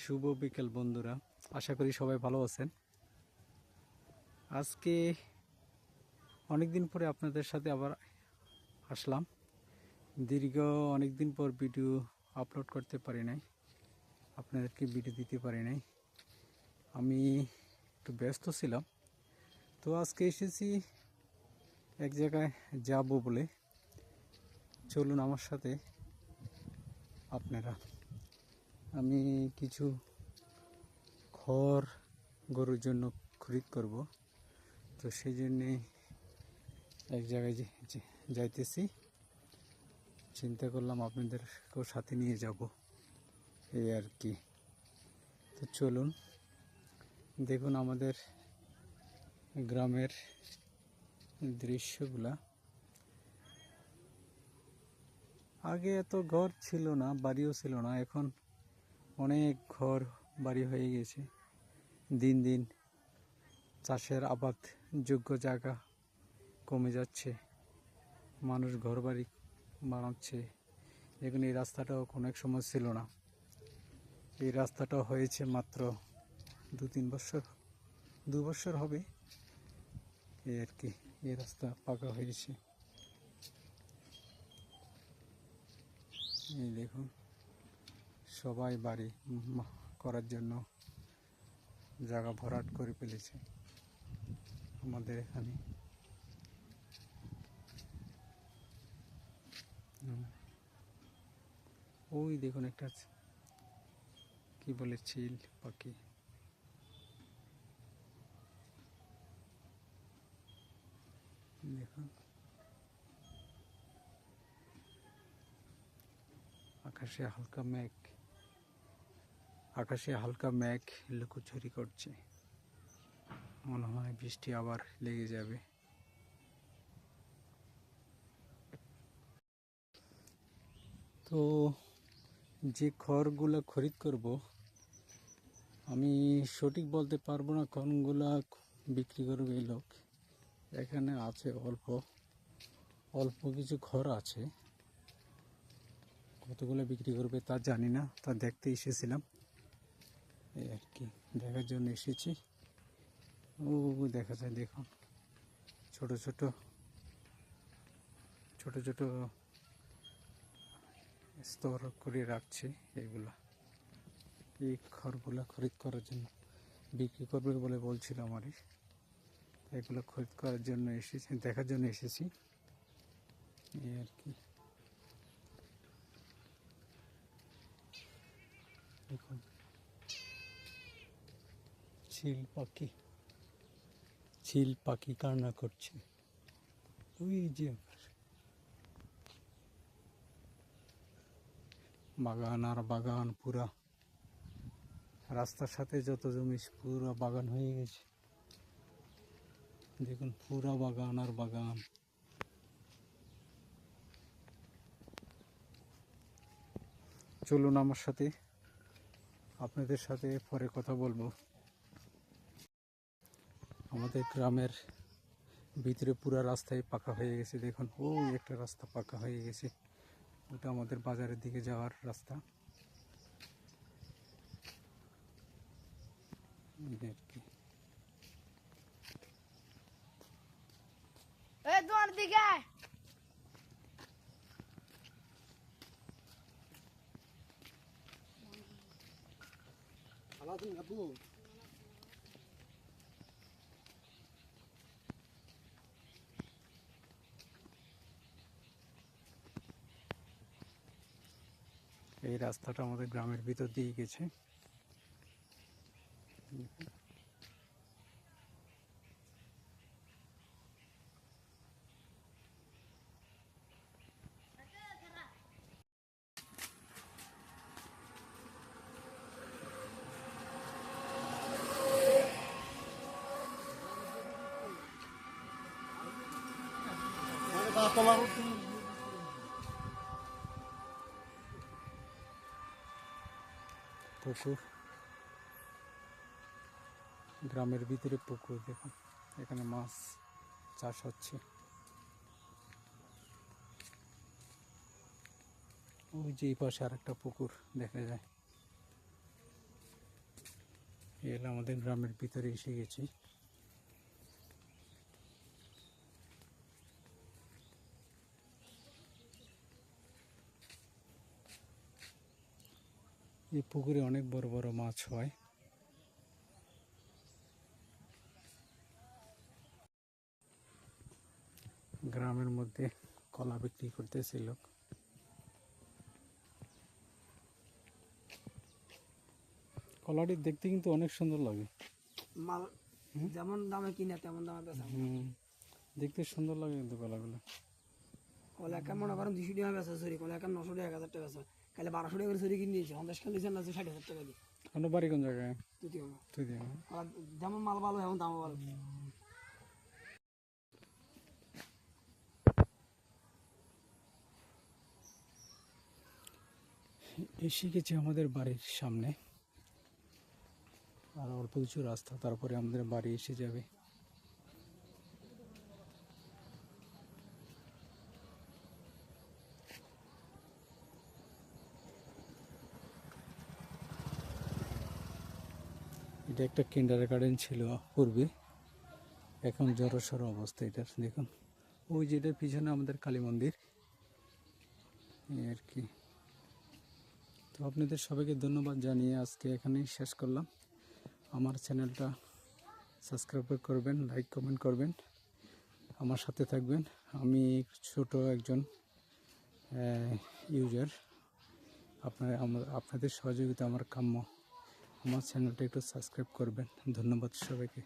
শুভ বিকেল বন্ধুরা, আশা করি সবাই ভালো আছেন। আজকে অনেক দিন পরে আপনাদের সাথে আবার আসলাম। দীর্ঘ অনেক দিন পর ভিডিও আপলোড করতে পারি নাই, আপনাদেরকে ভিডিও দিতে পারি নাই। আমি একটু ব্যস্ত ছিলাম, তো আজকে এসেছি এক জায়গায় যাব বলে। চলুন আমার সাথে আপনারা। আমি কিছু খড় গরুর জন্য খরিদ করব, তো সেই জন্যে এক জায়গায় যাইতেছি। চিন্তা করলাম আপনাদেরকেও সাথে নিয়ে যাব, এই আর কি। তো চলুন দেখুন আমাদের গ্রামের দৃশ্যগুলা। আগে এত ঘর ছিল না, বাড়িও ছিল না, এখন অনেক ঘর বাড়ি হয়ে গেছে। দিন দিন চাষের আবাদ যোগ্য জায়গা কমে যাচ্ছে, মানুষ ঘর বাড়ি বানাচ্ছে। দেখুন এই রাস্তাটাও কোনো এক সময় ছিল না, এই রাস্তাটা হয়েছে মাত্র 2-3 বছর হবে, এই আর কি। এই রাস্তা পাকা হয়েছে, এই দেখুন সবাই বাড়ি করার জন্য জায়গা ভরাট করে ফেলেছে আমাদের এখানে। ওই দেখুন একটা কি বলে চিল পাখি, দেখুন আকাশে হালকা মেঘ লুকোচুরি করছে, মনে হয় বৃষ্টি আবার লেগে যাবে। তো যে খড়গুলো খরিদ করব, আমি সঠিক বলতে পারবো না কোনগুলা বিক্রি করবে এই লোক। এখানে আছে অল্প অল্প কিছু খড় আছে, কতগুলো বিক্রি করবে তা জানি না, তা দেখতে এসেছিলাম, এই আর কি। দেখার জন্য এসেছি। ও দেখা যায়, দেখুন ছোট ছোট ছোট ছোট স্তর করে রাখছে এগুলা। এই খড়গুলা খরিদ করার জন্য বিক্রি করবে বলে বলছিল আমারই, এগুলো খরিদ করার জন্য এসেছি, দেখার জন্য এসেছি, এই আর কি। দেখুন চিল পাখি কান্না করছে, ওই যে বাগান আর বাগান, পুরা রাস্তার সাথে যত জমি পুরা বাগান হয়ে গেছে। দেখুন পুরা বাগান আর বাগান। চলুন আমার সাথে, আপনাদের সাথে পরে কথা বলবো। আমাদের গ্রামের ভিতরে পুরা রাস্তায় পাকা হয়ে গেছে, দেখুন ওই একটা রাস্তা পাকা হয়ে গেছে, ওটা আমাদের বাজারের দিকে যাওয়ার রাস্তা, আর কি। এই রাস্তাটা আমাদের গ্রামের ভিতর দিয়ে গেছে। পুকুর, গ্রামের ভিতরে পুকুর, দেখুন এখানে মাছ চাষ হচ্ছে। ওই যে এই পাশে আর একটা পুকুর দেখা যায়। এলা আমাদের গ্রামের ভিতরে এসে গেছি। এই পুকুরে অনেক বড় বড় মাছ হয়। গ্রামের মধ্যে কলা বিক্রি করতেছে লোক। কলাটি দেখতে কিন্তু অনেক সুন্দর লাগে। মাল যেমন দামে কিনে তেমন দামে বেচা। দেখতে সুন্দর লাগে কিন্তু কলাগুলো। কলা একটা মনে করেন 200 টাকা বেচা সরি, কলা একটা 900 টাকা 1000 টাকা বেচা। কালে 1200 টাকা করে সরি কিনে নিয়েছে, 50 কাল দিয়েছেন না 60,000 টাকা দিয়ে। আপনার বাড়ি কোন জায়গায়? তৃতীয় তুই দিয়ে কলা যেমন মাল ভালো এমন দামও ভালো। এসে গেছি আমাদের বাড়ির সামনে। আর অল্প কিছু রাস্তা, তারপরে আমাদের বাড়ি এসে যাবে। এটা একটা কিন্ডারগার্টেন ছিল পূর্বে, এখন জড়সড় অবস্থা এটার। দেখুন ওই যেটার পিছনে আমাদের কালী মন্দির, এই আর কি। তো আপনাদের সবাইকে ধন্যবাদ জানিয়ে আজকে এখানেই শেষ করলাম। আমার চ্যানেলটা সাবস্ক্রাইব করবেন, লাইক কমেন্ট করবেন, আমার সাথে থাকবেন। আমি ছোট একজন ইউজার, আপনাদের সহযোগিতা আমার কাম্য। আমার চ্যানেলটা একটু সাবস্ক্রাইব করবেন। ধন্যবাদ সবাইকে।